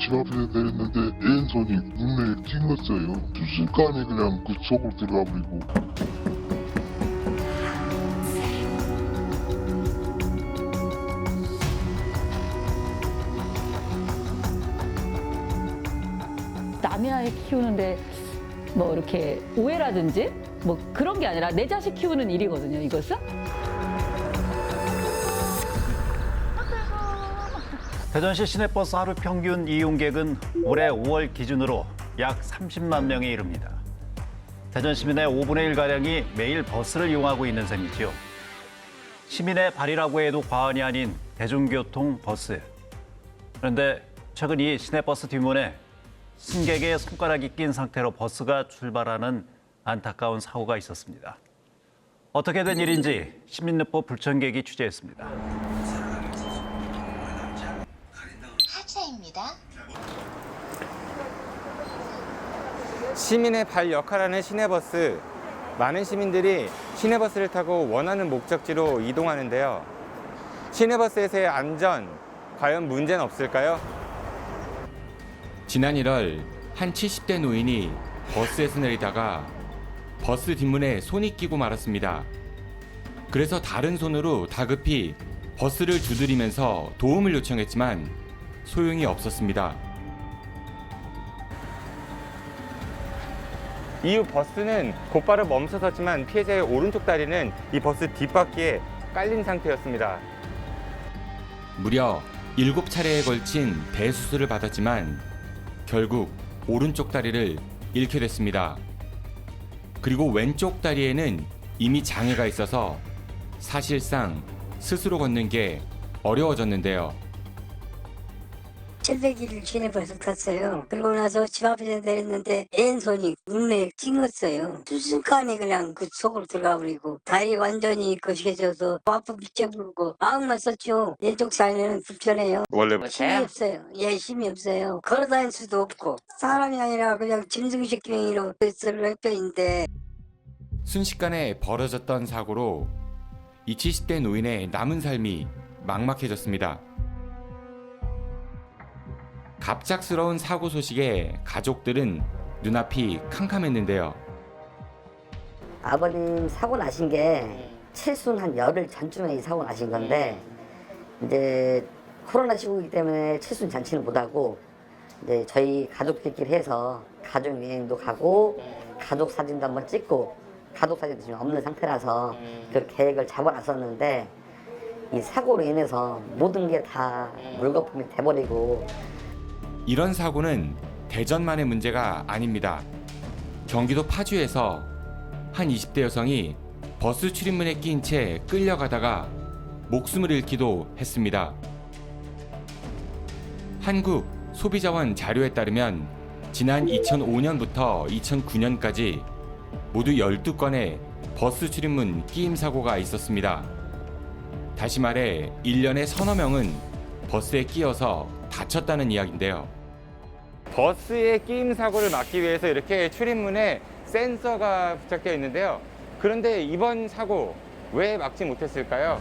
집 앞에 내렸는데 왼손이 눈에 찡했어요. 순식간에 그냥 그 속으로 들어가 버리고. 남의 아이 키우는데 뭐 이렇게 오해라든지 뭐 그런 게 아니라 내 자식 키우는 일이거든요, 이것은. 대전시 시내버스 하루 평균 이용객은 올해 5월 기준으로 약 30만 명에 이릅니다. 대전 시민의 5분의 1가량이 매일 버스를 이용하고 있는 셈이지요. 시민의 발이라고 해도 과언이 아닌 대중교통 버스. 그런데 최근 이 시내버스 뒷문에 승객의 손가락이 낀 상태로 버스가 출발하는 안타까운 사고가 있었습니다. 어떻게 된 일인지 시민rap보 불청객이 취재했습니다. 하차입니다. 시민의 발 역할하는 시내버스. 많은 시민들이 시내버스를 타고 원하는 목적지로 이동하는데요. 시내버스에서의 안전, 과연 문제는 없을까요? 지난 1월 한 70대 노인이 버스에서 내리다가 버스 뒷문에 손이 끼고 말았습니다. 그래서 다른 손으로 다급히 버스를 두드리면서 도움을 요청했지만 소용이 없었습니다. 이후 버스는 곧바로 멈춰섰지만 피해자의 오른쪽 다리는 이 버스 뒷바퀴에 깔린 상태였습니다. 무려 7차례에 걸친 대수술을 받았지만 결국 오른쪽 다리를 잃게 됐습니다. 그리고 왼쪽 다리에는 이미 장애가 있어서 사실상 스스로 걷는 게 어려워졌는데요. 700일 시내버스 탔어요. 그러고 나서 집 앞에서 내렸는데 왼손이 눈에 찡했어요. 순식간에 그냥 그 속으로 들어가 버리고 다리 완전히 거시겨져서 아프 미쳐부르고 마음만 썼죠. 왼쪽 살려는 불편해요. 원래부터? 힘이 없어요. 예, 힘이 없어요. 걸어다닐 수도 없고 사람이 아니라 그냥 짐승식경이로 버스를 햇볕인데. 순식간에 벌어졌던 사고로 이 70대 노인의 남은 삶이 막막해졌습니다. 갑작스러운 사고 소식에 가족들은 눈앞이 캄캄했는데요. 아버님 사고 나신 게 최소한 한 열흘 전쯤에 이 사고 나신 건데 이제 코로나 시국이기 때문에 최소한 잔치는 못하고 이제 저희 가족들끼리 해서 가족 여행도 가고 가족 사진도 한번 찍고 가족 사진도 지금 없는 상태라서 그 계획을 잡아놨었는데 이 사고로 인해서 모든 게 다 물거품이 돼버리고. 이런 사고는 대전만의 문제가 아닙니다. 경기도 파주에서 한 20대 여성이 버스 출입문에 끼인 채 끌려가다가 목숨을 잃기도 했습니다. 한국 소비자원 자료에 따르면 지난 2005년부터 2009년까지 모두 12건의 버스 출입문 끼임 사고가 있었습니다. 다시 말해 1년에 서너 명은 버스에 끼어서 다쳤다는 이야기인데요. 버스의 끼임 사고를 막기 위해서 이렇게 출입문에 센서가 부착되어 있는데요. 그런데 이번 사고 왜 막지 못했을까요?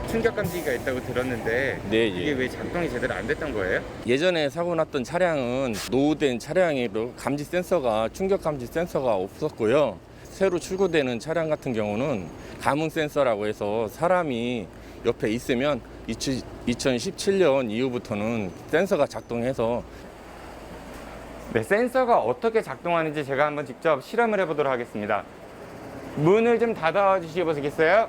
충격 감지기가 있다고 들었는데 이게 왜 작동이 제대로 안 됐던 거예요? 예전에 사고 났던 차량은 노후된 차량으로 감지 센서가 충격 감지 센서가 없었고요. 새로 출고되는 차량 같은 경우는 감응 센서라고 해서 사람이 옆에 있으면 2017년 이후부터는 센서가 작동해서. 네, 센서가 어떻게 작동하는지 제가 한번 직접 실험을 해보도록 하겠습니다. 문을 좀 닫아 주시겠어요?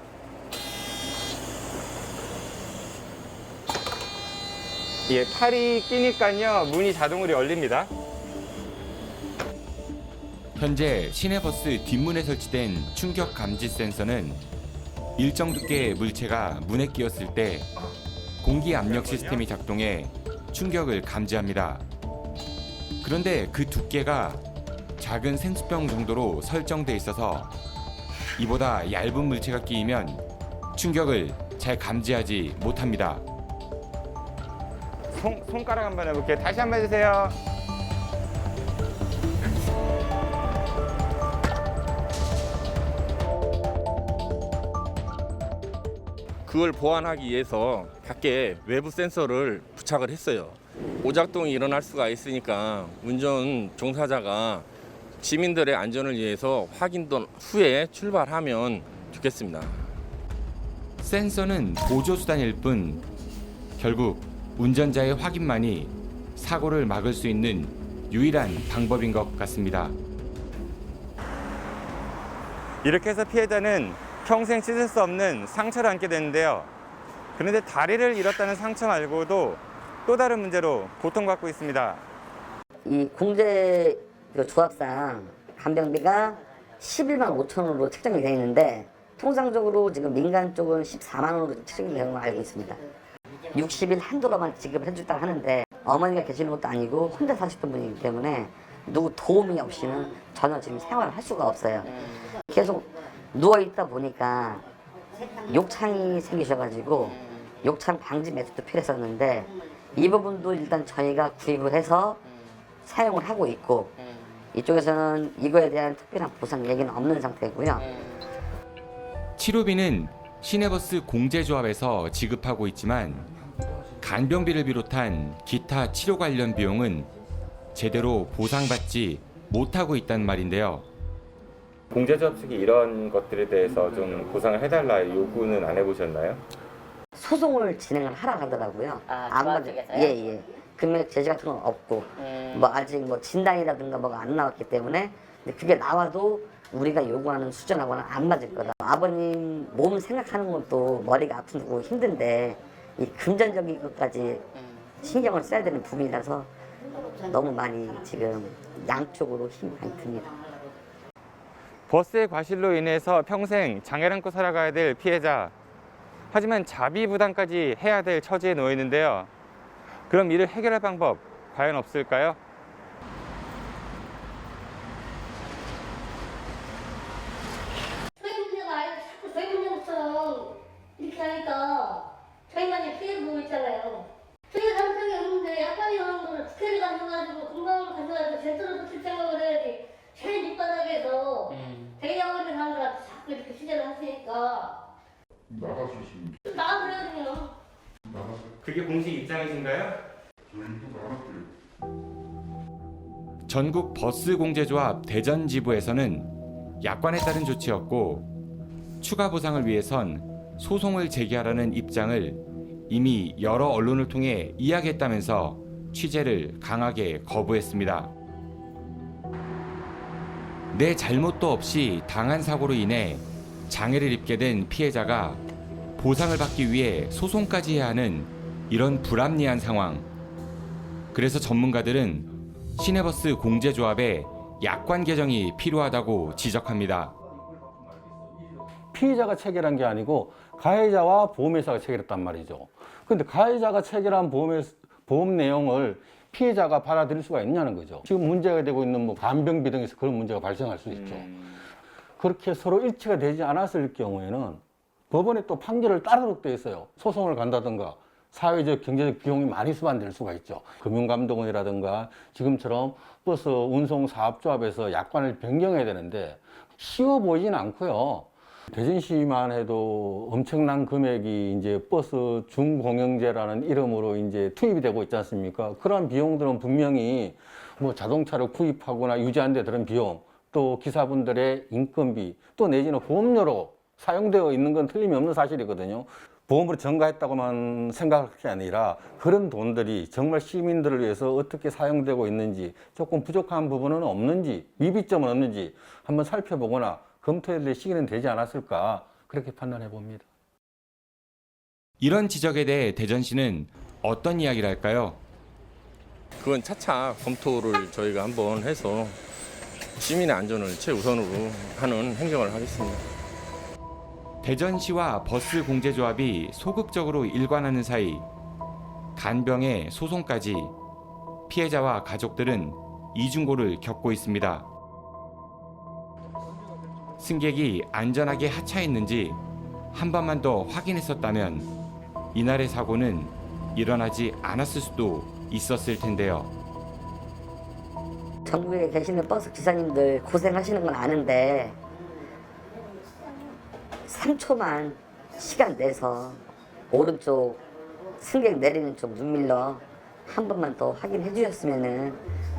예, 팔이 끼니까요 문이 자동으로 열립니다. 현재 시내버스 뒷문에 설치된 충격 감지 센서는 일정 두께의 물체가 문에 끼었을 때 공기 압력 시스템이 작동해 충격을 감지합니다. 그런데 그 두께가 작은 생수병 정도로 설정돼 있어서 이보다 얇은 물체가 끼이면 충격을 잘 감지하지 못합니다. 손가락 한번 해볼게요. 다시 한번 해주세요. 그걸 보완하기 위해서 밖에 외부 센서를 부착을 했어요. 오작동이 일어날 수가 있으니까 운전 종사자가 시민들의 안전을 위해서 확인된 후에 출발하면 좋겠습니다. 센서는 보조수단일 뿐 결국 운전자의 확인만이 사고를 막을 수 있는 유일한 방법인 것 같습니다. 이렇게 해서 피해자는 평생 씻을 수 없는 상처를 안게 되는데요. 그런데 다리를 잃었다는 상처 말고도 또 다른 문제로 고통받고 있습니다. 이 공제 조합상 간병비가 11만 5천 원으로 책정이 되어 있는데 통상적으로 지금 민간 쪽은 14만 원으로 책정이 되는 걸 알고 있습니다. 60일 한도로만 지급을 해줬다 하는데 어머니가 계시는 것도 아니고 혼자 사시던 분이기 때문에 누구 도움이 없이는 전혀 지금 생활을 할 수가 없어요. 계속 누워있다 보니까 욕창이 생기셔가지고 욕창 방지 매트도 필요했었는데 이 부분도 일단 저희가 구입을 해서 사용을 하고 있고 이쪽에서는 이거에 대한 특별한 보상 얘기는 없는 상태고요. 치료비는 시내버스 공제조합에서 지급하고 있지만 간병비를 비롯한 기타 치료 관련 비용은 제대로 보상받지 못하고 있다는 말인데요. 공제조합 측이 이런 것들에 대해서 좀 보상을 해달라 요구는 안 해보셨나요? 소송을 진행을 하라 하더라고요. 조합 쪽에서요? 예. 금액 제재 같은 건 없고 뭐 아직 뭐 진단이라든가 뭐가 안 나왔기 때문에 근데 그게 나와도 우리가 요구하는 수준하고는 안 맞을 거다. 아버님 몸 생각하는 것도 머리가 아프고 힘든데 이 금전적인 것까지 신경을 써야 되는 부분이라서 너무 많이 지금 양쪽으로 힘이 많이 듭니다. 버스의 과실로 인해서 평생 장애를 안고 살아가야 될 피해자. 하지만 자비 부담까지 해야 될 처지에 놓여 있는데요. 그럼 이를 해결할 방법 과연 없을까요? 저희 문제가 아니고 자꾸 저희 문제처럼 이렇게 하니까 저희만이 피해를 보고 있잖아요. 저희가 잘못한 게 없는데 약간이 하는 거를 국회를 가져가지고 공방을 가져가지고 제대로 붙일 생각을 해야지. 제일 밑바닥에서 대기업을 사람들한테 자꾸 이렇게 취재를 하시니까 나갈 수 있습니다. 나가버려야 돼요. 나가세요. 그게 공식 입장이신가요? 저희도 나갈게요. 전국 버스 공제조합 대전 지부에서는 약관에 따른 조치였고 추가 보상을 위해선 소송을 제기하라는 입장을 이미 여러 언론을 통해 이야기했다면서 취재를 강하게 거부했습니다. 내 잘못도 없이 당한 사고로 인해 장애를 입게 된 피해자가 보상을 받기 위해 소송까지 해야 하는 이런 불합리한 상황. 그래서 전문가들은 시내버스 공제조합의 약관 개정이 필요하다고 지적합니다. 피해자가 체결한 게 아니고 가해자와 보험회사가 체결했단 말이죠. 그런데 가해자가 체결한 보험 내용을 피해자가 받아들일 수가 있냐는 거죠. 지금 문제가 되고 있는 뭐 간병비 등에서 그런 문제가 발생할 수 있죠. 그렇게 서로 일치가 되지 않았을 경우에는 법원에 또 판결을 따르도록 돼 있어요. 소송을 간다든가 사회적, 경제적 비용이 많이 수반될 수가 있죠. 금융감독원이라든가 지금처럼 버스 운송사업조합에서 약관을 변경해야 되는데 쉬워 보이진 않고요. 대전시만 해도 엄청난 금액이 이제 버스 중공영제라는 이름으로 이제 투입이 되고 있지 않습니까? 그러한 비용들은 분명히 뭐 자동차를 구입하거나 유지하는 데 들은 비용, 또 기사분들의 인건비, 또 내지는 보험료로 사용되어 있는 건 틀림이 없는 사실이거든요. 보험으로 전가했다고만 생각할 게 아니라 그런 돈들이 정말 시민들을 위해서 어떻게 사용되고 있는지, 조금 부족한 부분은 없는지, 미비점은 없는지 한번 살펴보거나 검토해야 될 시기는 되지 않았을까, 그렇게 판단해 봅니다. 이런 지적에 대해 대전시는 어떤 이야기를 할까요? 그건 차차 검토를 저희가 한번 해서 시민의 안전을 최우선으로 하는 행정을 하겠습니다. 대전시와 버스 공제조합이 소극적으로 일관하는 사이 간병의 소송까지 피해자와 가족들은 이중고를 겪고 있습니다. 승객이 안전하게 하차했는지 한 번만 더 확인했었다면 이날의 사고는 일어나지 않았을 수도 있었을 텐데요. 전국에 계시는 버스 기사님들 고생하시는 건 아는데 3초만 시간 내서 오른쪽 승객 내리는 쪽 눈밀러 한 번만 더 확인해 주셨으면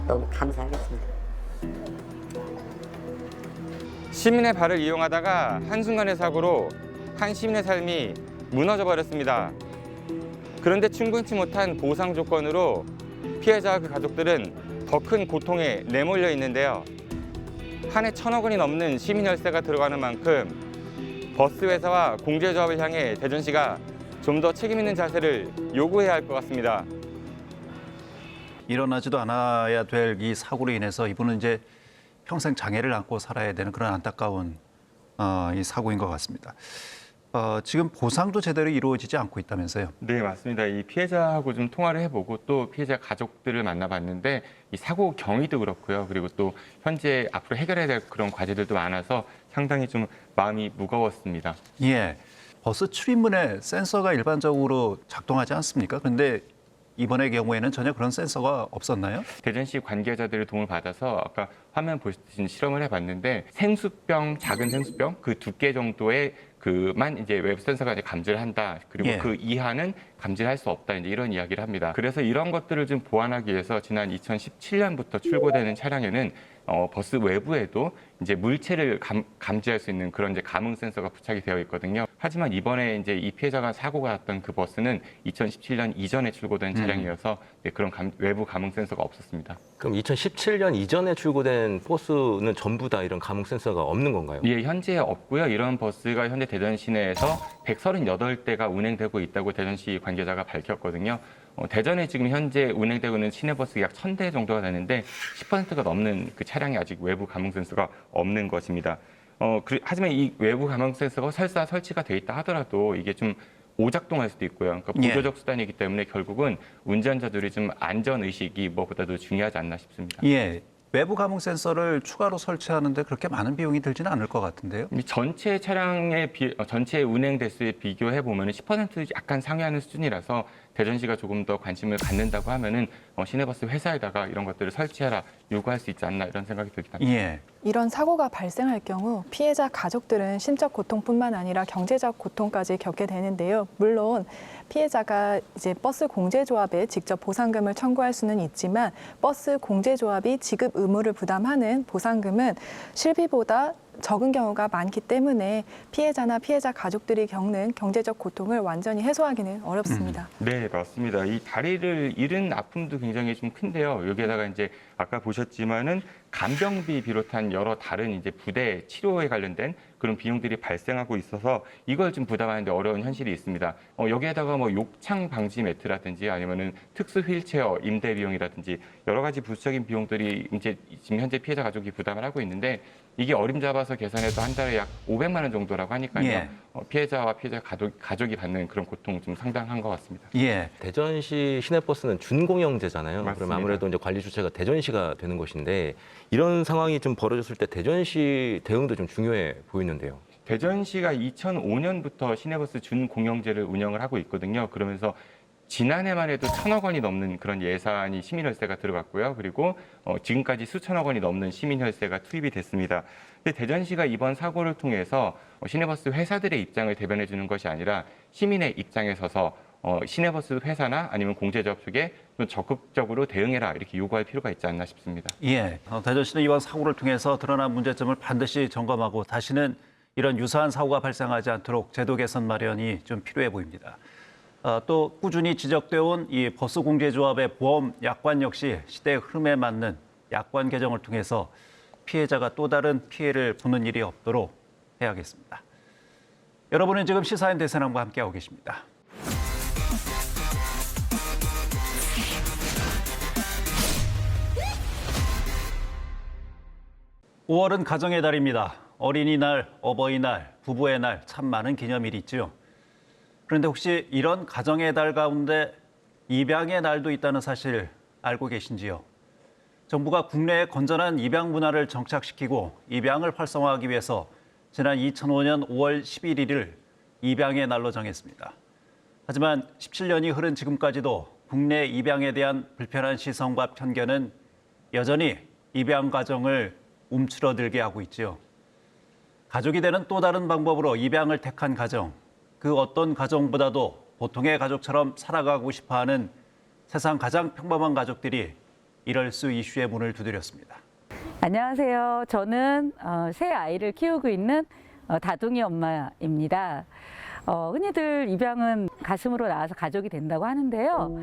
너무 감사하겠습니다. 시민의 발을 이용하다가 한순간의 사고로 한 시민의 삶이 무너져 버렸습니다. 그런데 충분치 못한 보상 조건으로 피해자와 그 가족들은 더 큰 고통에 내몰려 있는데요. 한 해 1,000억 원이 넘는 시민 혈세가 들어가는 만큼 버스 회사와 공제조합을 향해 대전시가 좀 더 책임 있는 자세를 요구해야 할 것 같습니다. 일어나지도 않아야 될 이 사고로 인해서 이분은 이제 평생 장애를 안고 살아야 되는 그런 안타까운 이 사고인 것 같습니다. 지금 보상도 제대로 이루어지지 않고 있다면서요? 네, 맞습니다. 이 피해자하고 좀 통화를 해보고 또 피해자 가족들을 만나봤는데 이 사고 경위도 그렇고요. 그리고 또 현재 앞으로 해결해야 될 그런 과제들도 많아서 상당히 좀 마음이 무거웠습니다. 예, 버스 출입문에 센서가 일반적으로 작동하지 않습니까? 그런데 이번의 경우에는 전혀 그런 센서가 없었나요? 대전시 관계자들의 도움을 받아서 아까 화면 보시듯이 실험을 해봤는데 생수병, 작은 생수병 그 두께 정도의 그만 이제 외부 센서가 이제 감지를 한다. 그리고 예. 그 이하는 감지할 수 없다. 이제 이런 이야기를 합니다. 그래서 이런 것들을 좀 보완하기 위해서 지난 2017년부터 출고되는 차량에는 버스 외부에도 이제 물체를 감지할 수 있는 그런 이제 감응 센서가 부착이 되어 있거든요. 하지만 이번에 이제 이 피해자가 사고가 났던 그 버스는 2017년 이전에 출고된 차량이어서 네, 그런 외부 감응 센서가 없었습니다. 그럼 2017년 이전에 출고된 버스는 전부 다 이런 감응 센서가 없는 건가요? 예, 현재 없고요. 이런 버스가 현재 대전 시내에서 138대가 운행되고 있다고 대전시 관계자가 밝혔거든요. 대전에 지금 현재 운행되고 있는 시내버스 약 1,000대 정도가 되는데 10%가 넘는 그 차량이 아직 외부 감응 센서가 없는 것입니다. 하지만 이 외부 감응 센서가 설사 설치가 돼 있다 하더라도 이게 좀 오작동할 수도 있고요. 그러니까 보조적 수단이기 때문에 결국은 운전자들이 좀 안전 의식이 무엇보다도 중요하지 않나 싶습니다. 예, 외부 감응 센서를 추가로 설치하는데 그렇게 많은 비용이 들지는 않을 것 같은데요. 이 전체 차량의 전체 운행 대수에 비교해 보면 10% 약간 상회하는 수준이라서 대전시가 조금 더 관심을 갖는다고 하면은 시내버스 회사에다가 이런 것들을 설치하라 요구할 수 있지 않나 이런 생각이 들긴 합니다. 예. 이런 사고가 발생할 경우 피해자 가족들은 심적 고통뿐만 아니라 경제적 고통까지 겪게 되는데요. 물론 피해자가 이제 버스 공제조합에 직접 보상금을 청구할 수는 있지만 버스 공제조합이 지급 의무를 부담하는 보상금은 실비보다 적은 경우가 많기 때문에 피해자나 피해자 가족들이 겪는 경제적 고통을 완전히 해소하기는 어렵습니다. 네, 맞습니다. 이 다리를 잃은 아픔도 굉장히 좀 큰데요. 여기에다가 이제 아까 보셨지만은 간병비 비롯한 여러 다른 이제 부대 치료에 관련된 그런 비용들이 발생하고 있어서 이걸 좀 부담하는데 어려운 현실이 있습니다. 여기에다가 뭐 욕창 방지 매트라든지 아니면은 특수 휠체어 임대 비용이라든지 여러 가지 부수적인 비용들이 이제 지금 현재 피해자 가족이 부담을 하고 있는데 이게 어림잡아서 계산해도 한 달에 약 500만 원 정도라고 하니까요. 예. 피해자와 피해자 가족이 받는 그런 고통 좀 상당한 것 같습니다. 예. 대전시 시내버스는 준공영제잖아요. 맞습니다. 그럼 아무래도 이제 관리 주체가 대전시가 되는 것인데 이런 상황이 좀 벌어졌을 때 대전시 대응도 좀 중요해 보이는데요. 대전시가 2005년부터 시내버스 준공영제를 운영을 하고 있거든요. 그러면서 지난해만 해도 1,000억 원이 넘는 그런 예산이 시민혈세가 들어갔고요. 그리고 지금까지 수천억 원이 넘는 시민혈세가 투입이 됐습니다. 근데 대전시가 이번 사고를 통해서 시내버스 회사들의 입장을 대변해 주는 것이 아니라 시민의 입장에 서서 시내버스 회사나 아니면 공제조합 쪽에 좀 적극적으로 대응해라 이렇게 요구할 필요가 있지 않나 싶습니다. 예, 대전시는 이번 사고를 통해서 드러난 문제점을 반드시 점검하고 다시는 이런 유사한 사고가 발생하지 않도록 제도 개선 마련이 좀 필요해 보입니다. 또 꾸준히 지적되어 온 이 버스 공제조합의 보험 약관 역시 시대의 흐름에 맞는 약관 개정을 통해서 피해자가 또 다른 피해를 보는 일이 없도록 해야겠습니다. 여러분은 지금 시사인 대세남과 함께하고 계십니다. (5월은) 가정의 달입니다. 어린이날, 어버이날, 부부의 날 참 많은 기념일이 있죠. 그런데 혹시 이런 가정의 달 가운데 입양의 날도 있다는 사실 알고 계신지요? 정부가 국내에 건전한 입양 문화를 정착시키고 입양을 활성화하기 위해서 지난 2005년 5월 11일을 입양의 날로 정했습니다. 하지만 17년이 흐른 지금까지도 국내 입양에 대한 불편한 시선과 편견은 여전히 입양 가정을 움츠러들게 하고 있죠. 가족이 되는 또 다른 방법으로 입양을 택한 가정, 그 어떤 가정보다도 보통의 가족처럼 살아가고 싶어하는 세상 가장 평범한 가족들이 이럴 수 이슈의 문을 두드렸습니다. 안녕하세요. 저는 새 아이를 키우고 있는 다둥이 엄마입니다. 흔히들 입양은 가슴으로 낳아서 가족이 된다고 하는데요.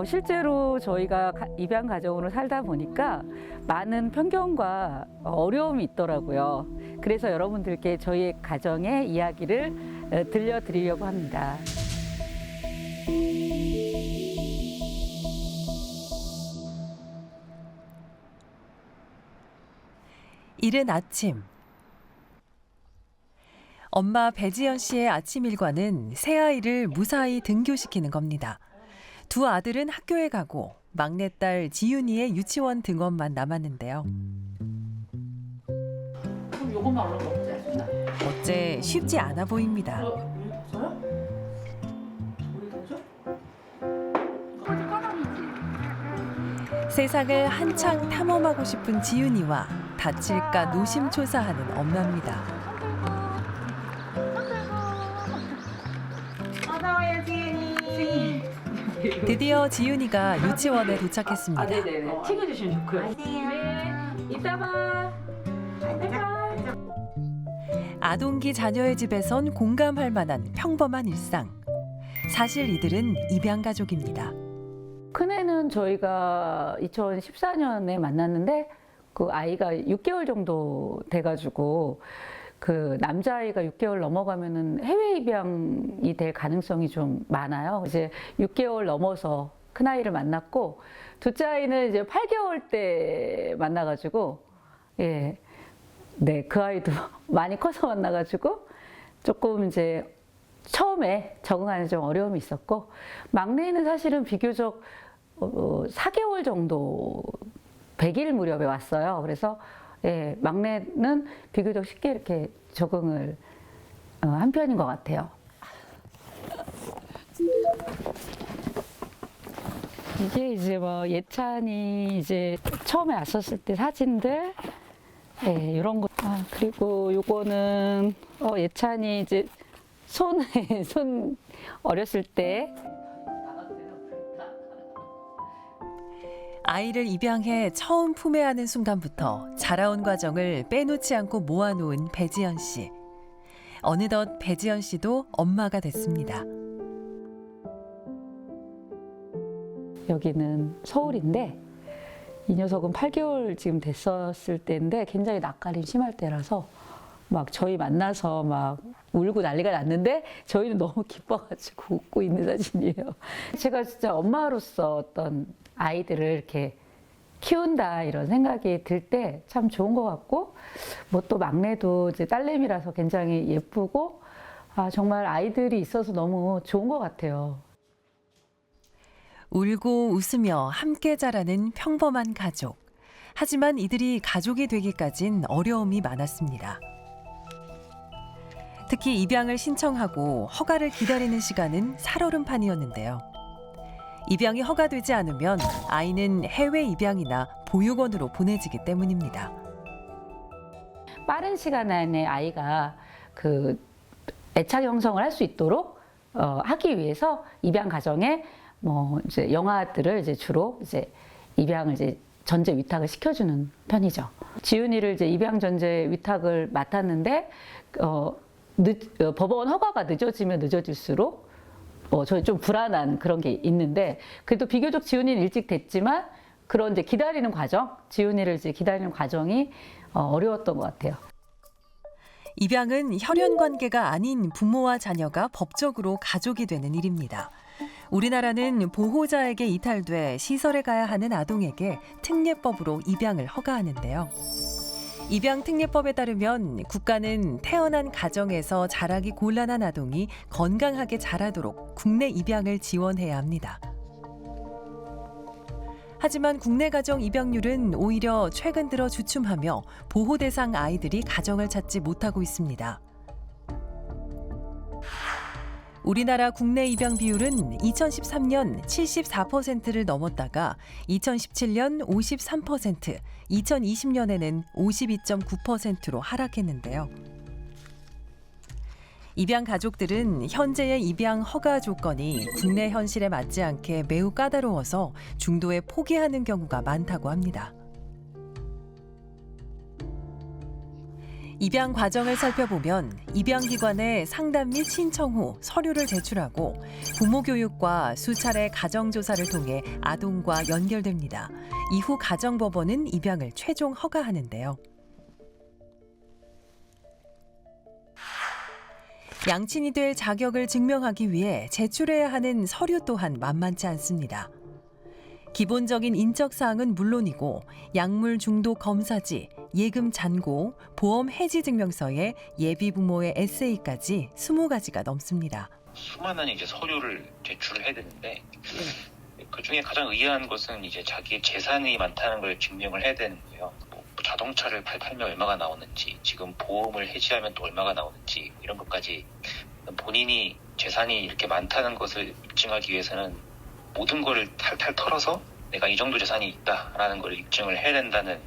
실제로 저희가 입양 가정으로 살다 보니까 많은 편견과 어려움이 있더라고요. 그래서 여러분들께 저희 가정의 이야기를 들려드리려고 합니다. 이른 아침. 엄마 배지연 씨의 아침 일과는 새아이를 무사히 등교시키는 겁니다. 두 아들은 학교에 가고 막내딸 지윤이의 유치원 등원만 남았는데요. 그럼 요것만 얼른 먹자. 어째 쉽지 않아 보입니다. 세상을 한창 탐험하고 싶은 지윤이와 다칠까 노심초사하는 엄마입니다. 드디어 지윤이가 유치원에 도착했습니다. 네네네. 챙겨주시면 좋고요. 네. 이따 봐. 아동기 자녀의 집에선 공감할 만한 평범한 일상. 사실 이들은 입양 가족입니다. 큰애는 저희가 2014년에 만났는데 그 아이가 6개월 정도 돼가지고 그 남자아이가 6개월 넘어가면은 해외 입양이 될 가능성이 좀 많아요. 이제 6개월 넘어서 큰아이를 만났고 둘째 아이는 이제 8개월 때 만나가지고 예. 네, 그 아이도 많이 커서 만나가지고 조금 이제 처음에 적응하는 좀 어려움이 있었고 막내는 사실은 비교적 4개월 정도 100일 무렵에 왔어요. 그래서 예, 막내는 비교적 쉽게 이렇게 적응을 한 편인 것 같아요. 이게 이제 뭐 예찬이 이제 처음에 왔었을 때 사진들, 예, 이런 거. 아, 그리고 요거는 예찬이 이제 손 어렸을 때. 아이를 입양해 처음 품에 안은 순간부터 자라온 과정을 빼놓지 않고 모아놓은 배지연 씨. 어느덧 배지연 씨도 엄마가 됐습니다. 여기는 서울인데 이 녀석은 8개월 지금 됐었을 때인데 굉장히 낯가림 심할 때라서 막 저희 만나서 막 울고 난리가 났는데 저희는 너무 기뻐가지고 웃고 있는 사진이에요. 제가 진짜 엄마로서 어떤 아이들을 이렇게 키운다 이런 생각이 들 때 참 좋은 것 같고 뭐 또 막내도 이제 딸내미라서 굉장히 예쁘고 아 정말 아이들이 있어서 너무 좋은 것 같아요. 울고 웃으며 함께 자라는 평범한 가족. 하지만 이들이 가족이 되기까진 어려움이 많았습니다. 특히 입양을 신청하고 허가를 기다리는 시간은 살얼음판이었는데요. 입양이 허가되지 않으면 아이는 해외 입양이나 보육원으로 보내지기 때문입니다. 빠른 시간 안에 아이가 그 애착 형성을 할 수 있도록 하기 위해서 입양 가정에 뭐 이제 영아들을 이제 주로 이제 입양을 이제 전제 위탁을 시켜주는 편이죠. 지윤이를 이제 입양 전제 위탁을 맡았는데 법원 허가가 늦어지면 늦어질수록 저희 좀 불안한 그런 게 있는데 그래도 비교적 지윤이는 일찍 됐지만 그런 이제 기다리는 과정, 지윤이를 이제 기다리는 과정이 어려웠던 것 같아요. 입양은 혈연 관계가 아닌 부모와 자녀가 법적으로 가족이 되는 일입니다. 우리나라는 보호자에게 이탈돼 시설에 가야 하는 아동에게 특례법으로 입양을 허가하는데요. 입양 특례법에 따르면 국가는 태어난 가정에서 자라기 곤란한 아동이 건강하게 자라도록 국내 입양을 지원해야 합니다. 하지만 국내 가정 입양률은 오히려 최근 들어 주춤하며 보호 대상 아이들이 가정을 찾지 못하고 있습니다. 우리나라 국내 입양 비율은 2013년 74%를 넘었다가 2017년 53%, 2020년에는 52.9%로 하락했는데요. 입양 가족들은 현재의 입양 허가 조건이 국내 현실에 맞지 않게 매우 까다로워서 중도에 포기하는 경우가 많다고 합니다. 입양 과정을 살펴보면 입양기관에 상담 및 신청 후 서류를 제출하고 부모 교육과 수차례 가정조사를 통해 아동과 연결됩니다. 이후 가정법원은 입양을 최종 허가하는데요. 양친이 될 자격을 증명하기 위해 제출해야 하는 서류 또한 만만치 않습니다. 기본적인 인적사항은 물론이고 약물 중독 검사지, 예금 잔고, 보험 해지 증명서에 예비 부모의 에세이까지 20가지가 넘습니다. 수많은 이제 서류를 제출을 해야 되는데 그 중에 가장 의아한 것은 이제 자기의 재산이 많다는 걸 증명을 해야 되는 거예요. 뭐 자동차를 팔면 얼마가 나오는지, 지금 보험을 해지하면 또 얼마가 나오는지 이런 것까지 본인이 재산이 이렇게 많다는 것을 입증하기 위해서는 모든 거를 탈탈 털어서 내가 이 정도 재산이 있다라는 걸 입증을 해야 된다는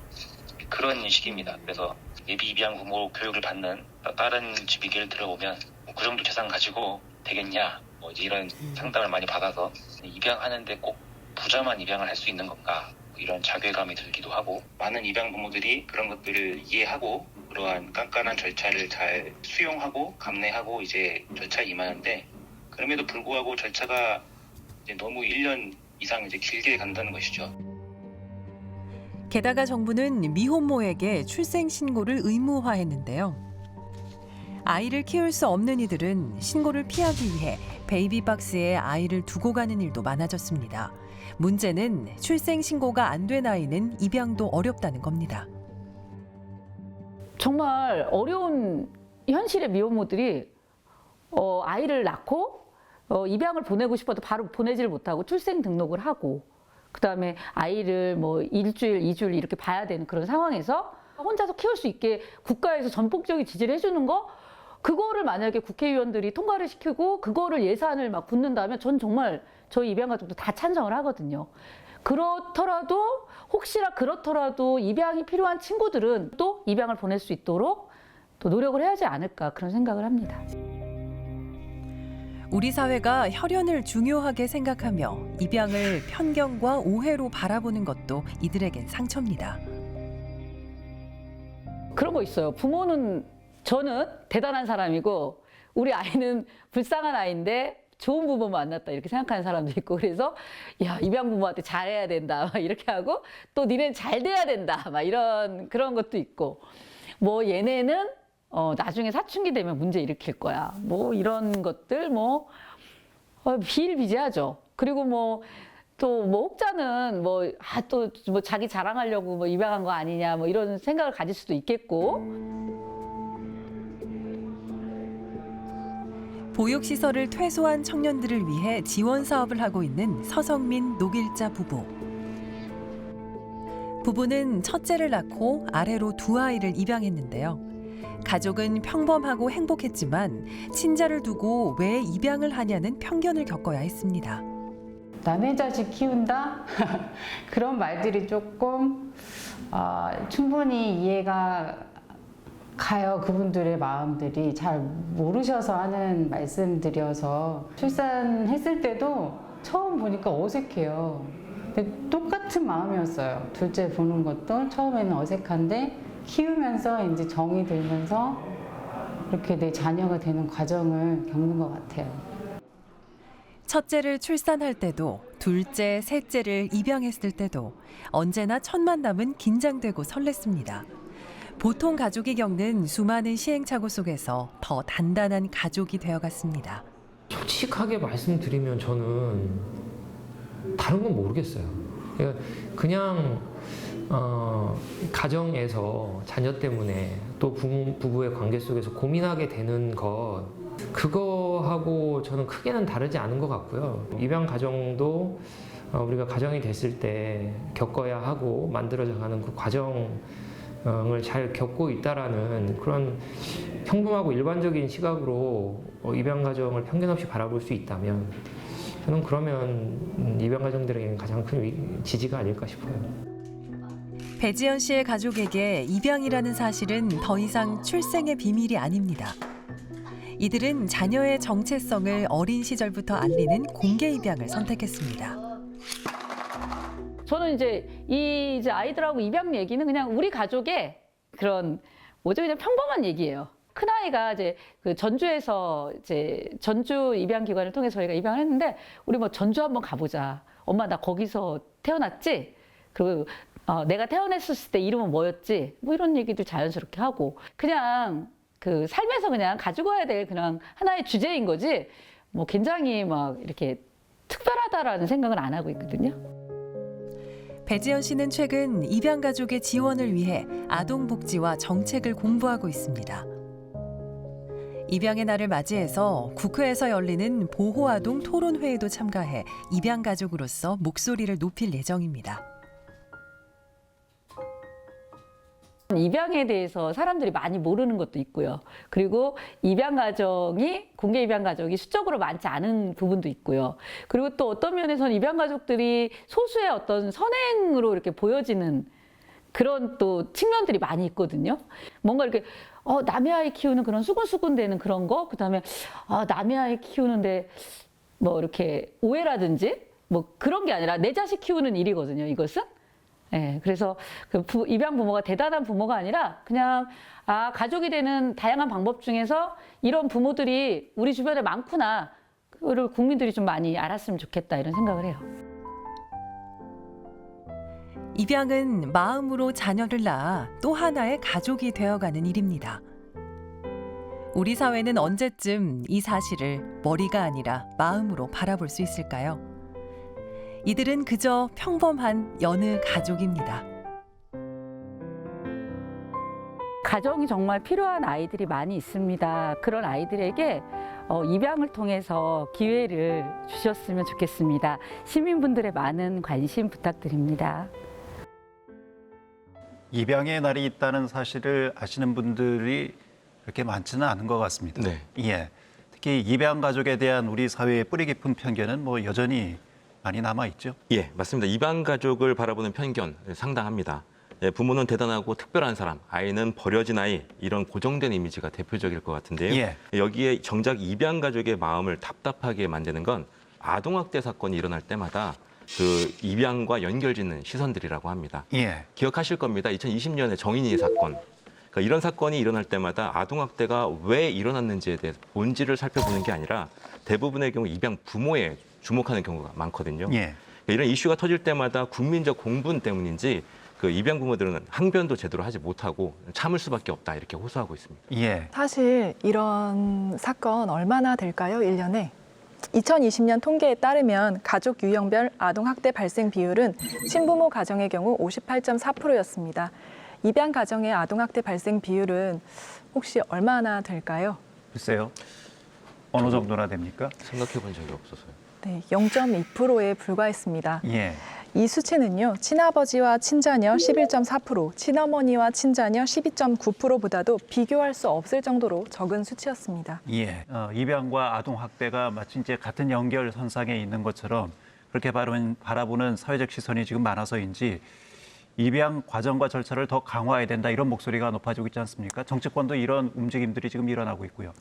그런 식입니다. 그래서 예비 입양 부모 교육을 받는 다른 집 얘기를 들어보면 그 정도 재산 가지고 되겠냐 뭐 이제 이런 상담을 많이 받아서 입양하는데 꼭 부자만 입양을 할 수 있는 건가 이런 자괴감이 들기도 하고 많은 입양 부모들이 그런 것들을 이해하고 그러한 깐깐한 절차를 잘 수용하고 감내하고 이제 절차에 임하는데 그럼에도 불구하고 절차가 이제 너무 1년 이상 이제 길게 간다는 것이죠. 게다가 정부는 미혼모에게 출생 신고를 의무화했는데요. 아이를 키울 수 없는 이들은 신고를 피하기 위해 베이비박스에 아이를 두고 가는 일도 많아졌습니다. 문제는 출생 신고가 안 된 아이는 입양도 어렵다는 겁니다. 정말 어려운 현실의 미혼모들이 아이를 낳고 입양을 보내고 싶어도 바로 보내지를 못하고 출생 등록을 하고 그다음에 아이를 뭐 일주일, 2주일 이렇게 봐야 되는 그런 상황에서 혼자서 키울 수 있게 국가에서 전폭적인 지지를 해주는 거 그거를 만약에 국회의원들이 통과를 시키고 그거를 예산을 막 붓는다면 전 정말 저희 입양 가족도 다 찬성을 하거든요. 그렇더라도 혹시나 그렇더라도 입양이 필요한 친구들은 또 입양을 보낼 수 있도록 또 노력을 해야지 않을까 그런 생각을 합니다. 우리 사회가 혈연을 중요하게 생각하며 입양을 편견과 오해로 바라보는 것도 이들에겐 상처입니다. 그런 거 있어요. 부모는 저는 대단한 사람이고 우리 아이는 불쌍한 아이인데 좋은 부모 만났다 이렇게 생각하는 사람도 있고 그래서 야 입양 부모한테 잘해야 된다 막 이렇게 하고 또 니네는 잘 돼야 된다 막 이런 그런 것도 있고 뭐 얘네는 나중에 사춘기 되면 문제 일으킬 거야. 뭐 이런 것들 뭐 비일비재하죠. 그리고 뭐 또 뭐 혹자는 뭐 자기 자랑하려고 뭐 입양한 거 아니냐 뭐 이런 생각을 가질 수도 있겠고. 보육시설을 퇴소한 청년들을 위해 지원 사업을 하고 있는 서성민 녹일자 부부. 부부는 첫째를 낳고 아래로 2아이를 입양했는데요. 가족은 평범하고 행복했지만 친자를 두고 왜 입양을 하냐는 편견을 겪어야 했습니다. 남의 자식 키운다? 그런 말들이 조금 충분히 이해가 가요. 그분들의 마음들이 잘 모르셔서 하는 말씀들이어서 출산했을 때도 처음 보니까 어색해요. 근데 똑같은 마음이었어요. 둘째 보는 것도 처음에는 어색한데 키우면서 이제 정이 들면서 이렇게 내 자녀가 되는 과정을 겪는 것 같아요. 첫째를 출산할 때도 둘째, 셋째를 입양했을 때도 언제나 첫 만남은 긴장되고 설렜습니다. 보통 가족이 겪는 수많은 시행착오 속에서 더 단단한 가족이 되어갔습니다. 솔직하게 말씀드리면 저는 다른 건 모르겠어요. 그냥 가정에서 자녀 때문에 또 부부의 관계 속에서 고민하게 되는 것 그거하고 저는 크게는 다르지 않은 것 같고요. 입양 가정도 우리가 가정이 됐을 때 겪어야 하고 만들어져가는 그 과정을 잘 겪고 있다라는 그런 평범하고 일반적인 시각으로 입양 가정을 편견 없이 바라볼 수 있다면 저는 그러면 입양 가정들에게는 가장 큰 지지가 아닐까 싶어요. 배지연 씨의 가족에게 입양이라는 사실은 더 이상 출생의 비밀이 아닙니다. 이들은 자녀의 정체성을 어린 시절부터 알리는 공개 입양을 선택했습니다. 저는 이제 아이들하고 입양 얘기는 그냥 우리 가족의 그런 그냥 평범한 얘기예요. 큰 아이가 이제 그 전주에서 이제 전주 입양 기관을 통해서 저희가 입양을 했는데 우리 뭐 전주 한번 가보자. 엄마 나 거기서 태어났지? 그리고 내가 태어났을 때 이름은 뭐였지? 뭐 이런 얘기도 자연스럽게 하고 그냥 그 삶에서 그냥 가지고 와야 될 그냥 하나의 주제인 거지. 뭐 굉장히 막 이렇게 특별하다라는 생각은 안 하고 있거든요. 배지연 씨는 최근 입양 가족의 지원을 위해 아동복지와 정책을 공부하고 있습니다. 입양의 날을 맞이해서 국회에서 열리는 보호아동 토론회에도 참가해 입양 가족으로서 목소리를 높일 예정입니다. 입양에 대해서 사람들이 많이 모르는 것도 있고요. 그리고 공개 입양 가족이 수적으로 많지 않은 부분도 있고요. 그리고 또 어떤 면에서는 입양 가족들이 소수의 어떤 선행으로 이렇게 보여지는 그런 또 측면들이 많이 있거든요. 뭔가 이렇게 남의 아이 키우는 그런 수근수근대는 그런 거, 그다음에 남의 아이 키우는데 뭐 이렇게 오해라든지 뭐 그런 게 아니라 내 자식 키우는 일이거든요. 이것은. 네, 그래서 입양 부모가 대단한 부모가 아니라 그냥 가족이 되는 다양한 방법 중에서 이런 부모들이 우리 주변에 많구나. 그거를 국민들이 좀 많이 알았으면 좋겠다 이런 생각을 해요. 입양은 마음으로 자녀를 낳아 또 하나의 가족이 되어가는 일입니다. 우리 사회는 언제쯤 이 사실을 머리가 아니라 마음으로 바라볼 수 있을까요? 이들은 그저 평범한 여느 가족입니다. 가정이 정말 필요한 아이들이 많이 있습니다. 그런 아이들에게 입양을 통해서 기회를 주셨으면 좋겠습니다. 시민분들의 많은 관심 부탁드립니다. 입양의 날이 있다는 사실을 아시는 분들이 그렇게 많지는 않은 것 같습니다. 네. 예. 특히 입양 가족에 대한 우리 사회의 뿌리 깊은 편견은 뭐 여전히 많이 남아 있죠. 예, 맞습니다. 입양 가족을 바라보는 편견 상당합니다. 예, 부모는 대단하고 특별한 사람, 아이는 버려진 아이, 이런 고정된 이미지가 대표적일 것 같은데요. 예. 여기에 정작 입양 가족의 마음을 답답하게 만드는 건 아동학대 사건이 일어날 때마다 그 입양과 연결짓는 시선들이라고 합니다. 예. 기억하실 겁니다. 2020년에 정인이 사건. 그러니까 이런 사건이 일어날 때마다 아동학대가 왜 일어났는지에 대해서 본질을 살펴보는 게 아니라 대부분의 경우 입양 부모에 주목하는 경우가 많거든요. 예. 이런 이슈가 터질 때마다 국민적 공분 때문인지 그 입양 부모들은 항변도 제대로 하지 못하고 참을 수밖에 없다 이렇게 호소하고 있습니다. 예. 사실 이런 사건 얼마나 될까요? 1년에? 2020년 통계에 따르면 가족 유형별 아동학대 발생 비율은 친부모 가정의 경우 58.4%였습니다. 입양 가정의 아동학대 발생 비율은 혹시 얼마나 될까요? 글쎄요. 어느 정도나 됩니까? 생각해 본 적이 없어서요. 네, 0.2%에 불과했습니다. 예. 이 수치는요, 친아버지와 친자녀 11.4%, 친어머니와 친자녀 12.9%보다도 비교할 수 없을 정도로 적은 수치였습니다. 예. 입양과 아동학대가 마치 이제 같은 연결선상에 있는 것처럼 그렇게 바라보는 사회적 시선이 지금 많아서인지 입양 과정과 절차를 더 강화해야 된다 이런 목소리가 높아지고 있지 않습니까? 정치권도 이런 움직임들이 지금 일어나고 있고요.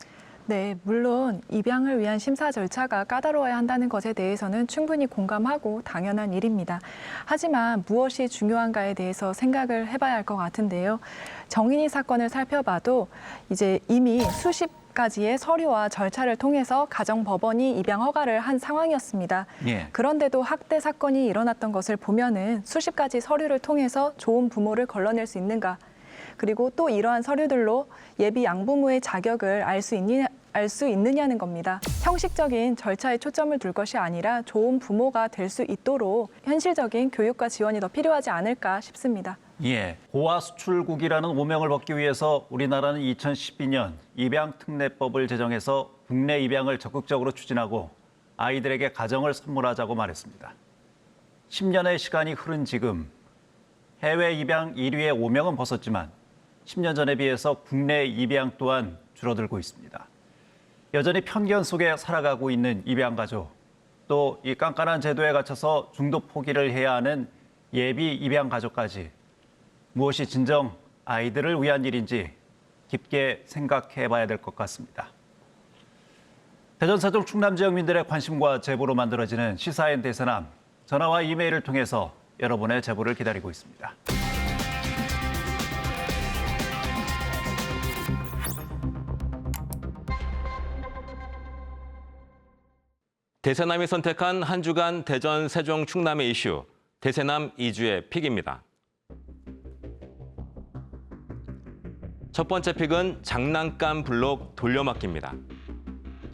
네, 물론 입양을 위한 심사 절차가 까다로워야 한다는 것에 대해서는 충분히 공감하고 당연한 일입니다. 하지만 무엇이 중요한가에 대해서 생각을 해봐야 할 것 같은데요. 정인이 사건을 살펴봐도 이제 이미 수십 가지의 서류와 절차를 통해서 가정법원이 입양 허가를 한 상황이었습니다. 예. 그런데도 학대 사건이 일어났던 것을 보면은 수십 가지 서류를 통해서 좋은 부모를 걸러낼 수 있는가? 그리고 또 이러한 서류들로 예비 양부모의 자격을 알 수 있느냐는 겁니다. 형식적인 절차에 초점을 둘 것이 아니라 좋은 부모가 될 수 있도록 현실적인 교육과 지원이 더 필요하지 않을까 싶습니다. 예, 고아 수출국이라는 오명을 벗기 위해서 우리나라는 2012년 입양특례법을 제정해서 국내 입양을 적극적으로 추진하고 아이들에게 가정을 선물하자고 말했습니다. 10년의 시간이 흐른 지금 해외 입양 1위의 오명은 벗었지만 10년 전에 비해서 국내 입양 또한 줄어들고 있습니다. 여전히 편견 속에 살아가고 있는 입양 가족, 또 이 깐깐한 제도에 갇혀서 중도 포기를 해야 하는 예비 입양 가족까지 무엇이 진정 아이들을 위한 일인지 깊게 생각해 봐야 될 것 같습니다. 대전 세종 충남 지역민들의 관심과 제보로 만들어지는 시사인 대세남. 전화와 이메일을 통해서 여러분의 제보를 기다리고 있습니다. 대세남이 선택한 한 주간 대전, 세종, 충남의 이슈, 대세남 2주의 픽입니다. 첫 번째 픽은 장난감 블록 돌려막기입니다.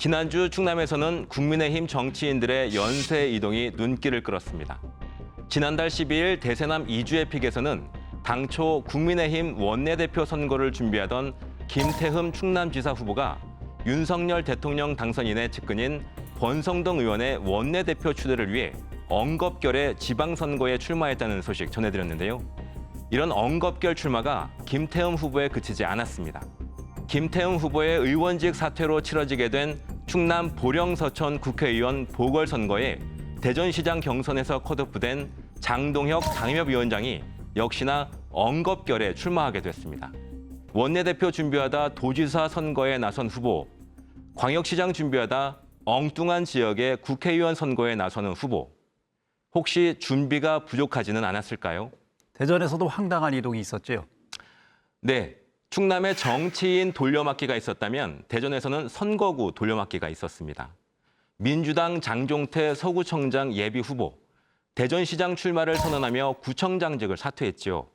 지난주 충남에서는 국민의힘 정치인들의 연쇄 이동이 눈길을 끌었습니다. 지난달 12일 대세남 2주의 픽에서는 당초 국민의힘 원내대표 선거를 준비하던 김태흠 충남지사 후보가 윤석열 대통령 당선인의 측근인 권성동 의원의 원내대표 추대를 위해 엉겁결에 지방선거에 출마했다는 소식 전해드렸는데요. 이런 엉겁결 출마가 김태흠 후보에 그치지 않았습니다. 김태흠 후보의 의원직 사퇴로 치러지게 된 충남 보령서천 국회의원 보궐선거에 대전시장 경선에서 컷오프된 장동혁 당협위원장이 역시나 엉겁결에 출마하게 됐습니다. 원내대표 준비하다 도지사 선거에 나선 후보, 광역시장 준비하다 엉뚱한 지역의 국회의원 선거에 나서는 후보. 혹시 준비가 부족하지는 않았을까요? 대전에서도 황당한 이동이 있었죠. 네, 충남에 정치인 돌려막기가 있었다면 대전에서는 선거구 돌려막기가 있었습니다. 민주당 장종태 서구청장 예비 후보, 대전시장 출마를 선언하며 구청장직을 사퇴했죠.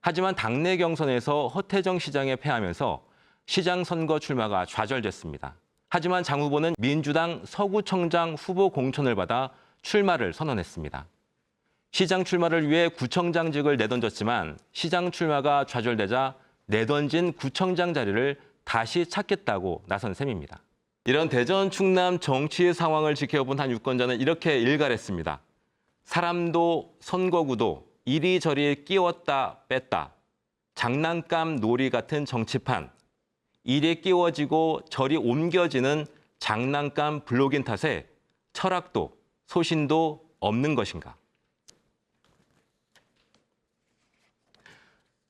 하지만 당내 경선에서 허태정 시장에 패하면서 시장 선거 출마가 좌절됐습니다. 하지만 장 후보는 민주당 서구청장 후보 공천을 받아 출마를 선언했습니다. 시장 출마를 위해 구청장직을 내던졌지만 시장 출마가 좌절되자 내던진 구청장 자리를 다시 찾겠다고 나선 셈입니다. 이런 대전, 충남 정치 상황을 지켜본 한 유권자는 이렇게 일갈했습니다. 사람도 선거구도 이리저리 끼웠다 뺐다. 장난감 놀이 같은 정치판. 이리 끼워지고 저리 옮겨지는 장난감 블록인 탓에 철학도 소신도 없는 것인가.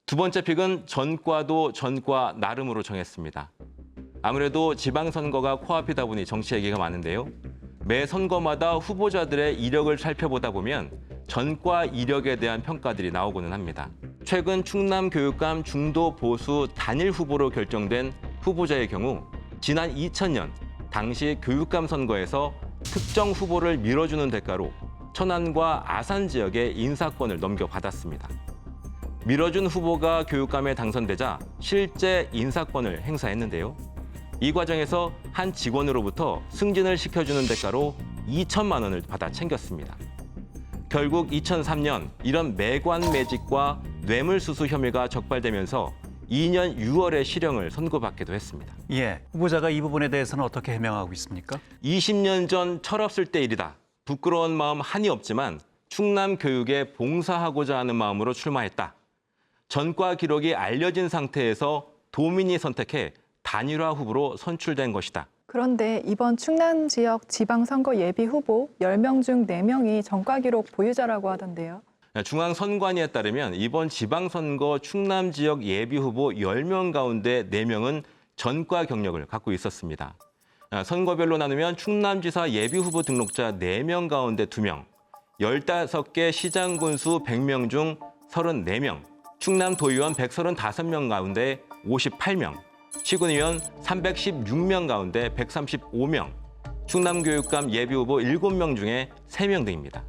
두 번째 픽은 전과도 전과 나름으로 정했습니다. 아무래도 지방선거가 코앞이다 보니 정치 얘기가 많은데요. 매 선거마다 후보자들의 이력을 살펴보다 보면 전과 이력에 대한 평가들이 나오고는 합니다. 최근 충남 교육감 중도 보수 단일 후보로 결정된 후보자의 경우 지난 2000년 당시 교육감 선거에서 특정 후보를 밀어주는 대가로 천안과 아산 지역의 인사권을 넘겨받았습니다. 밀어준 후보가 교육감에 당선되자 실제 인사권을 행사했는데요. 이 과정에서 한 직원으로부터 승진을 시켜주는 대가로 2천만 원을 받아 챙겼습니다. 결국 2003년 이런 매관매직과 뇌물수수 혐의가 적발되면서 2년 6월에 실형을 선고받기도 했습니다. 예, 후보자가 이 부분에 대해서는 어떻게 해명하고 있습니까? 20년 전 철없을 때 일이다. 부끄러운 마음 한이 없지만 충남 교육에 봉사하고자 하는 마음으로 출마했다. 전과 기록이 알려진 상태에서 도민이 선택해 단일화 후보로 선출된 것이다. 그런데 이번 충남 지역 지방선거 예비 후보 10명 중 4명이 전과 기록 보유자라고 하던데요. 중앙선관위에 따르면 이번 지방선거 충남 지역 예비 후보 10명 가운데 4명은 전과 경력을 갖고 있었습니다. 선거별로 나누면 충남지사 예비 후보 등록자 4명 가운데 2명, 15개 시장 군수 100명 중 34명, 충남도의원 135명 가운데 58명, 시군의원 316명 가운데 135명, 충남교육감 예비후보 7명 중에 3명 등입니다.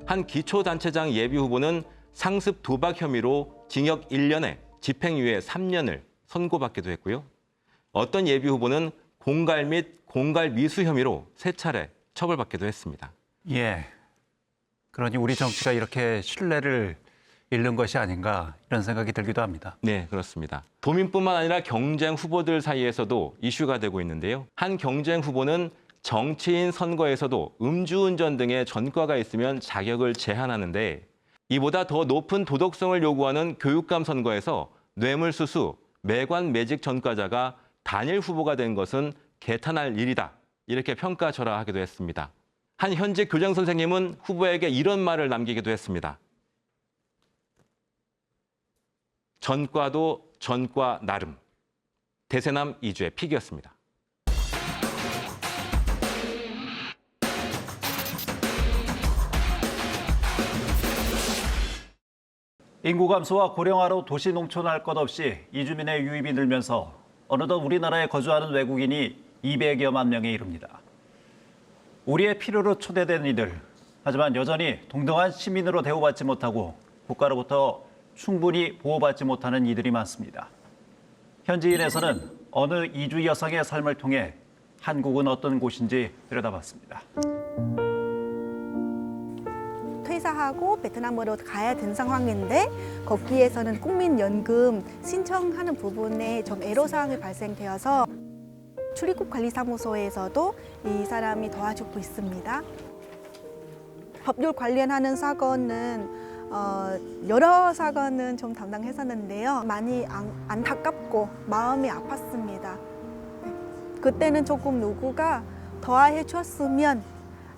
한 기초단체장 예비후보는 상습 도박 혐의로 징역 1년에 집행유예 3년을 선고받기도 했고요. 어떤 예비후보는 공갈 및 공갈 미수 혐의로 3차례 처벌받기도 했습니다. 예, 그러니 우리 정치가 이렇게 신뢰를 잃는 것이 아닌가 이런 생각이 들기도 합니다. 네, 그렇습니다. 도민뿐만 아니라 경쟁 후보들 사이에서도 이슈가 되고 있는데요. 한 경쟁 후보는 정치인 선거에서도 음주운전 등의 전과가 있으면 자격을 제한하는데 이보다 더 높은 도덕성을 요구하는 교육감 선거에서 뇌물수수, 매관매직 전과자가 단일 후보가 된 것은 개탄할 일이다. 이렇게 평가절하하기도 했습니다. 한 현직 교장 선생님은 후보에게 이런 말을 남기기도 했습니다. 전과도 전과 나름. 대세남 2주의 픽이었습니다. 인구 감소와 고령화로 도시 농촌할 것 없이 이주민의 유입이 늘면서 어느덧 우리나라에 거주하는 외국인이 200여만 명에 이릅니다. 우리의 필요로 초대된 이들, 하지만 여전히 동등한 시민으로 대우받지 못하고 국가로부터 충분히 보호받지 못하는 이들이 많습니다. 현지인에서는 어느 이주 여성의 삶을 통해 한국은 어떤 곳인지 들여다봤습니다. 퇴사하고 베트남으로 가야 된 상황인데 거기에서는 국민연금 신청하는 부분에 좀 애로사항이 발생되어서 출입국 관리사무소에서도 이 사람이 도와주고 있습니다. 법률 관련하는 사건은 여러 사건은 좀 담당했었는데요. 많이 안타깝고 마음이 아팠습니다. 그때는 조금 누구가 도와해 줬으면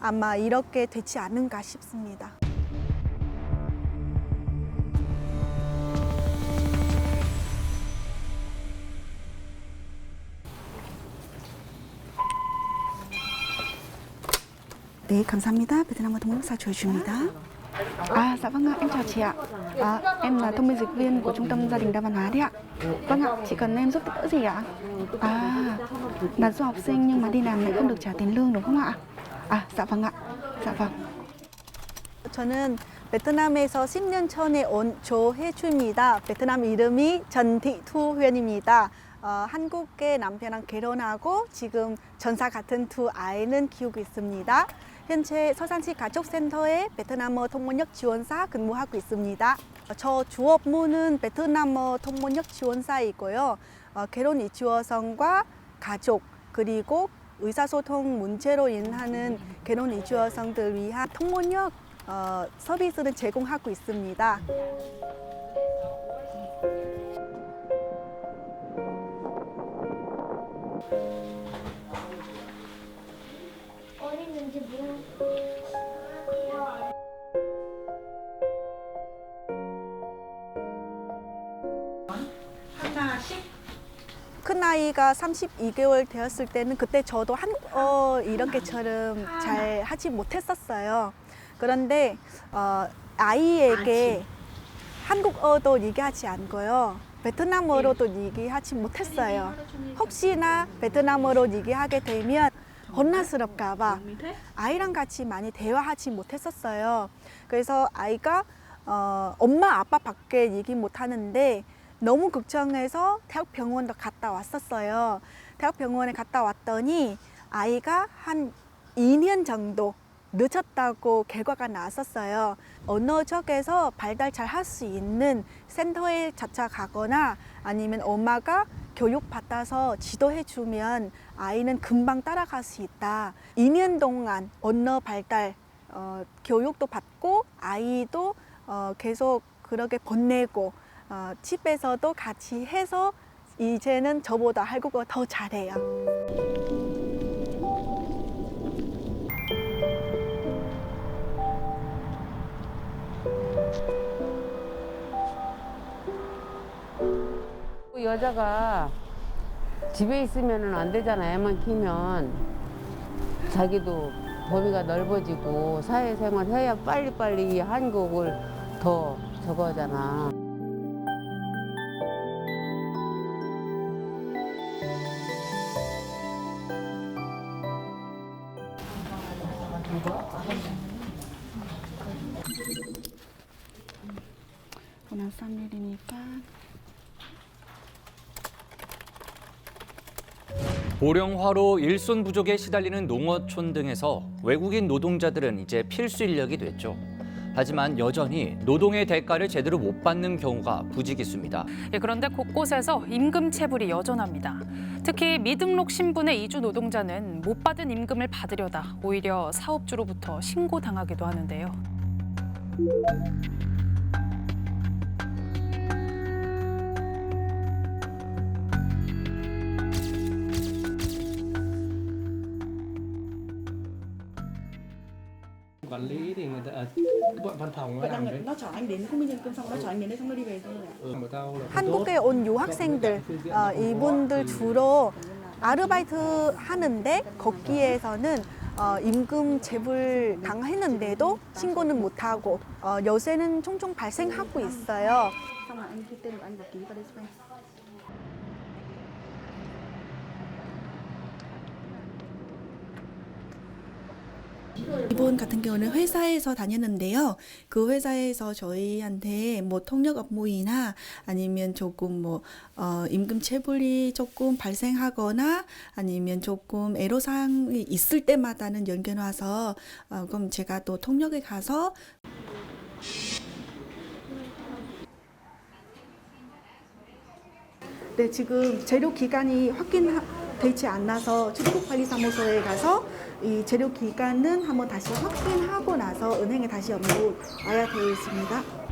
아마 이렇게 되지 않은가 싶습니다. 네, 감사합니다. 베트남 동영상 조주입니다. Dạ vâng ạ, em chào chị ạ. Em là thông biên dịch viên của Trung tâm Gia đình đa văn hóa đấy ạ. Vâng ạ, chị cần em giúp đỡ gì ạ? Là du học sinh nhưng mà đi làm lại không được trả tiền lương đúng không ạ? Dạ vâng ạ. Dạ vâng. 저는 베트남에서 10년 전에 온 조혜주입니다. 베트남 이름이 전thị thu Huyền 입니다. 한국의 남편랑 결혼하고 지금 전사 같은 두 아이는 키우고 있습니다. 현재 서산시 가족센터에 베트남어 통번역 지원사 근무하고 있습니다. 저 주 업무는 베트남어 통번역 지원사이고요. 결혼 이주 여성과 가족 그리고 의사소통 문제로 인하는 결혼 이주 여성들 위한 통번역 서비스를 제공하고 있습니다. 어디 있는지 모르. 큰 아이가 32개월 되었을 때는 그때 저도 한국어 이렇게처럼 잘 하지 못했었어요. 그런데 아이에게 한국어도 얘기하지 않고요. 베트남어로도 얘기하지 못했어요. 혹시나 베트남어로 얘기하게 되면 혼란스럽까 봐 아이랑 같이 많이 대화하지 못했었어요. 그래서 아이가 엄마 아빠밖에 얘기 못하는데 너무 걱정해서 대학병원도 갔다 왔었어요. 대학병원에 갔다 왔더니 아이가 한 2년 정도 늦었다고 결과가 나왔었어요. 언어 쪽에서 발달 잘 할 수 있는 센터에 찾아가거나 아니면 엄마가 교육받아서 지도해주면 아이는 금방 따라갈 수 있다. 2년 동안 언어 발달 교육도 받고 아이도 계속 그렇게 보내고 집에서도 같이 해서 이제는 저보다 한국어 더 잘해요. 여자가 집에 있으면 안 되잖아. 애만 키면 자기도 범위가 넓어지고 사회생활 해야 빨리빨리 한국을 더 저거 하잖아. 오늘 3일이니까 고령화로 일손 부족에 시달리는 농어촌 등에서 외국인 노동자들은 이제 필수 인력이 됐죠. 하지만 여전히 노동의 대가를 제대로 못 받는 경우가 부지기수입니다. 그런데 곳곳에서 임금 체불이 여전합니다. 특히 미등록 신분의 이주 노동자는 못 받은 임금을 받으려다 오히려 사업주로부터 신고당하기도 하는데요. quản lý thì người ta văn phòng nó làm đấy. nó chở anh đến công nhân cơm xong nó chở anh đến đây xong nó đi về thôi. Mà tao là 한국에 온 유학생들 이분들 주로 아르바이트 하는데 거기에서는 임금 체불 당했는데도 신고는 못하고 요새는 종종 발생하고 있어요. 이번 같은 경우는 회사에서 다녔는데요. 그 회사에서 저희한테 뭐 통역 업무이나 아니면 조금 뭐 임금 체불이 조금 발생하거나 아니면 조금 애로사항이 있을 때마다는 연결 와서 그럼 제가 또 통역에 가서 네, 지금 재료 기간이 확인되지 않아서 출입국관리사무소에 가서 이 재료 기간은 한번 다시 확인하고 나서 은행에 다시 업무 와야 되어 있습니다.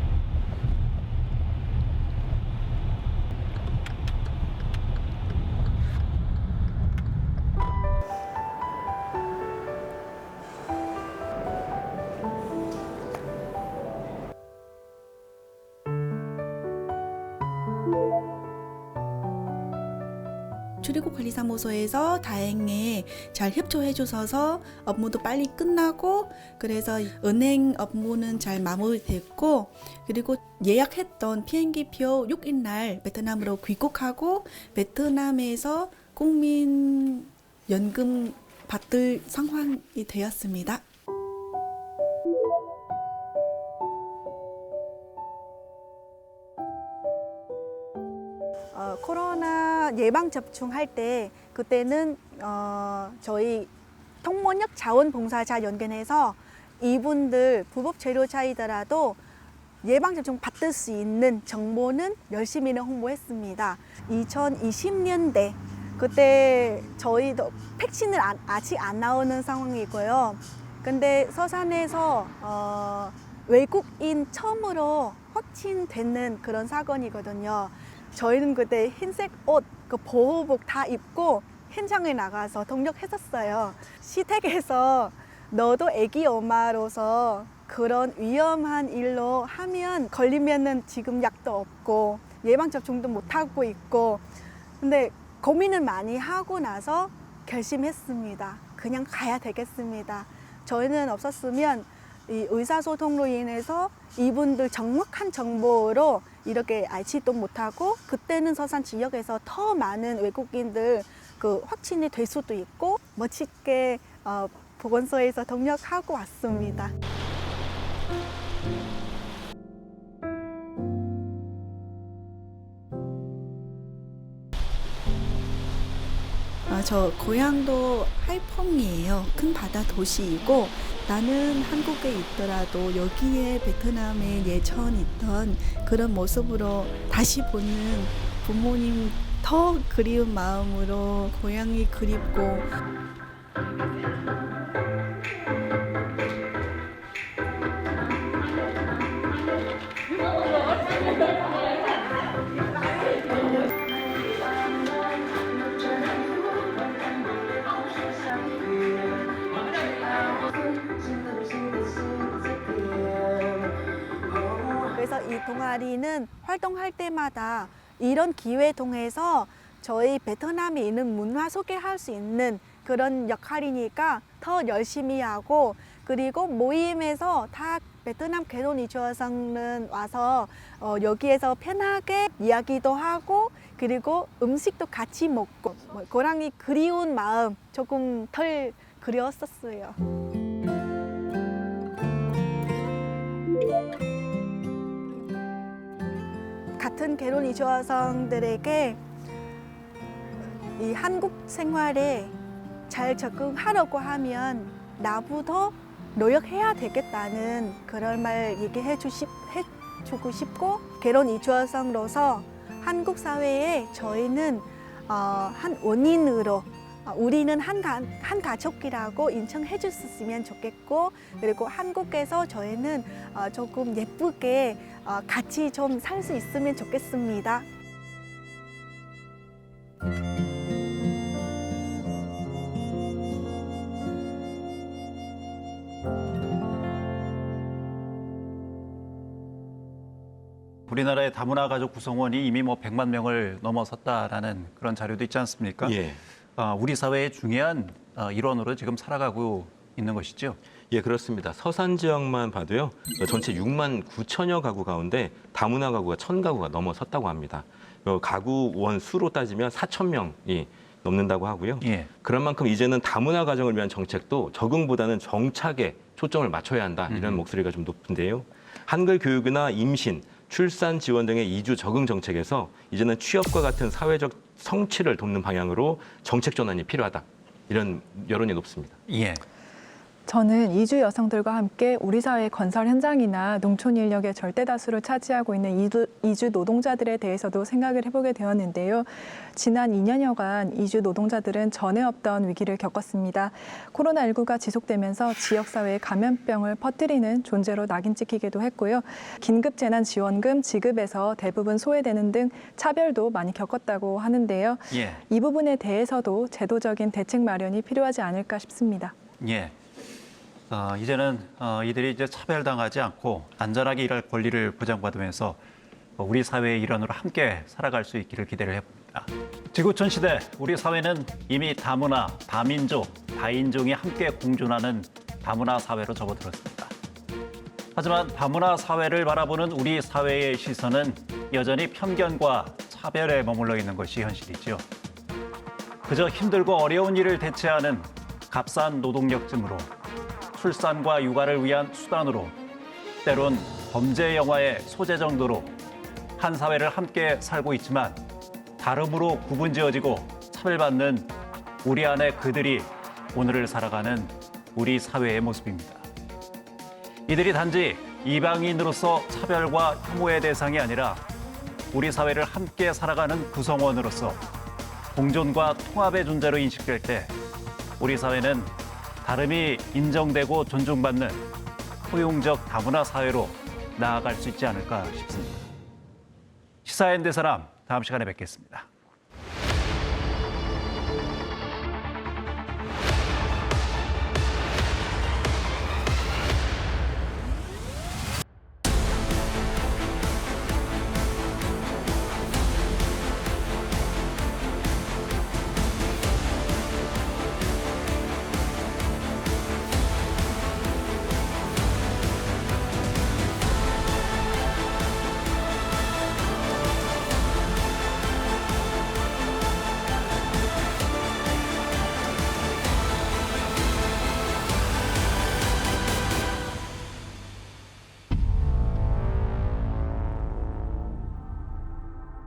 출입국관리사무소에서 다행히 잘 협조해 주셔서 업무도 빨리 끝나고 그래서 은행 업무는 잘 마무리됐고 그리고 예약했던 비행기표 6일 날 베트남으로 귀국하고 베트남에서 국민 연금 받을 상황이 되었습니다. 코로나 예방 접종할 때 그때는 저희 통번역 자원봉사자 연계해서 이분들 불법 재료차이더라도 예방 접종 받을 수 있는 정보는 열심히 홍보했습니다. 2020년대 그때 저희도 백신을 아직 안 나오는 상황이고요. 근데 서산에서 외국인 처음으로 확진되는 그런 사건이거든요. 저희는 그때 흰색 옷, 그 보호복 다 입고 현장에 나가서 동력했었어요. 시댁에서 너도 아기 엄마로서 그런 위험한 일로 하면 걸리면은 지금 약도 없고 예방접종도 못하고 있고 근데 고민을 많이 하고 나서 결심했습니다. 그냥 가야 되겠습니다. 저희는 없었으면 이 의사소통로 인해서 이분들 정확한 정보로 이렇게 알지도 못하고 그때는 서산 지역에서 더 많은 외국인들 그 확진이 될 수도 있고 멋지게 보건소에서 동력하고 왔습니다. 저 고향도 하이펑이에요. 큰 바다 도시이고 나는 한국에 있더라도 여기에 베트남에 예전 있던 그런 모습으로 다시 보는 부모님 더 그리운 마음으로 고향이 그립고 그래서 이 동아리는 활동할 때마다 이런 기회 통해서 저희 베트남에 있는 문화 소개할 수 있는 그런 역할이니까 더 열심히 하고 그리고 모임에서 다 베트남 결혼 이주어서는 와서 여기에서 편하게 이야기도 하고 그리고 음식도 같이 먹고 고향이 그리운 마음 조금 덜 그리웠었어요. 같은 결혼 이주어성들에게 이 한국 생활에 잘 적응하려고 하면 나부터 노력해야 되겠다는 그런 말 얘기해 주고 싶고 결혼 이주어성으로서 한국 사회에 저희는 한 원인으로 우리는 한 가족이라고 인정해 주셨으면 좋겠고 그리고 한국에서 저희는 조금 예쁘게 같이 좀 살 수 있으면 좋겠습니다. 우리나라의 다문화 가족 구성원이 이미 뭐 100만 명을 넘어섰다라는 그런 자료도 있지 않습니까? 예. 우리 사회의 중요한 일원으로 지금 살아가고 있는 것이죠. 예, 그렇습니다. 서산 지역만 봐도요, 전체 6만 9천여 가구 가운데 다문화 가구가 1,000가구가 넘어섰다고 합니다. 가구 원 수로 따지면 4천 명이 넘는다고 하고요. 예. 그런 만큼 이제는 다문화 가정을 위한 정책도 적응보다는 정착에 초점을 맞춰야 한다, 이런 목소리가 좀 높은데요. 한글 교육이나 임신, 출산 지원 등의 이주 적응 정책에서 이제는 취업과 같은 사회적 성취를 돕는 방향으로 정책 전환이 필요하다, 이런 여론이 높습니다. 예. 저는 이주 여성들과 함께 우리 사회의 건설 현장이나 농촌 인력의 절대 다수를 차지하고 있는 이주 노동자들에 대해서도 생각을 해보게 되었는데요. 지난 2년여간 이주 노동자들은 전에 없던 위기를 겪었습니다. 코로나19가 지속되면서 지역사회에 감염병을 퍼뜨리는 존재로 낙인 찍히기도 했고요. 긴급재난지원금 지급에서 대부분 소외되는 등 차별도 많이 겪었다고 하는데요. 예. 이 부분에 대해서도 제도적인 대책 마련이 필요하지 않을까 싶습니다. 예. 이제는 이들이 이제 차별당하지 않고 안전하게 일할 권리를 보장받으면서 우리 사회의 일원으로 함께 살아갈 수 있기를 기대를 해봅니다. 지구촌 시대, 우리 사회는 이미 다문화, 다민족, 다인종이 함께 공존하는 다문화 사회로 접어들었습니다. 하지만 다문화 사회를 바라보는 우리 사회의 시선은 여전히 편견과 차별에 머물러 있는 것이 현실이죠. 그저 힘들고 어려운 일을 대체하는 값싼 노동력쯤으로, 출산과 육아를 위한 수단으로, 때론 범죄 영화의 소재 정도로 한 사회를 함께 살고 있지만 다름으로 구분지어지고 차별받는 우리 안의 그들이 오늘을 살아가는 우리 사회의 모습입니다. 이들이 단지 이방인으로서 차별과 혐오의 대상이 아니라 우리 사회를 함께 살아가는 구성원으로서 공존과 통합의 존재로 인식될 때 우리 사회는 다름이 인정되고 존중받는 포용적 다문화 사회로 나아갈 수 있지 않을까 싶습니다. 시사인 대사람, 다음 시간에 뵙겠습니다.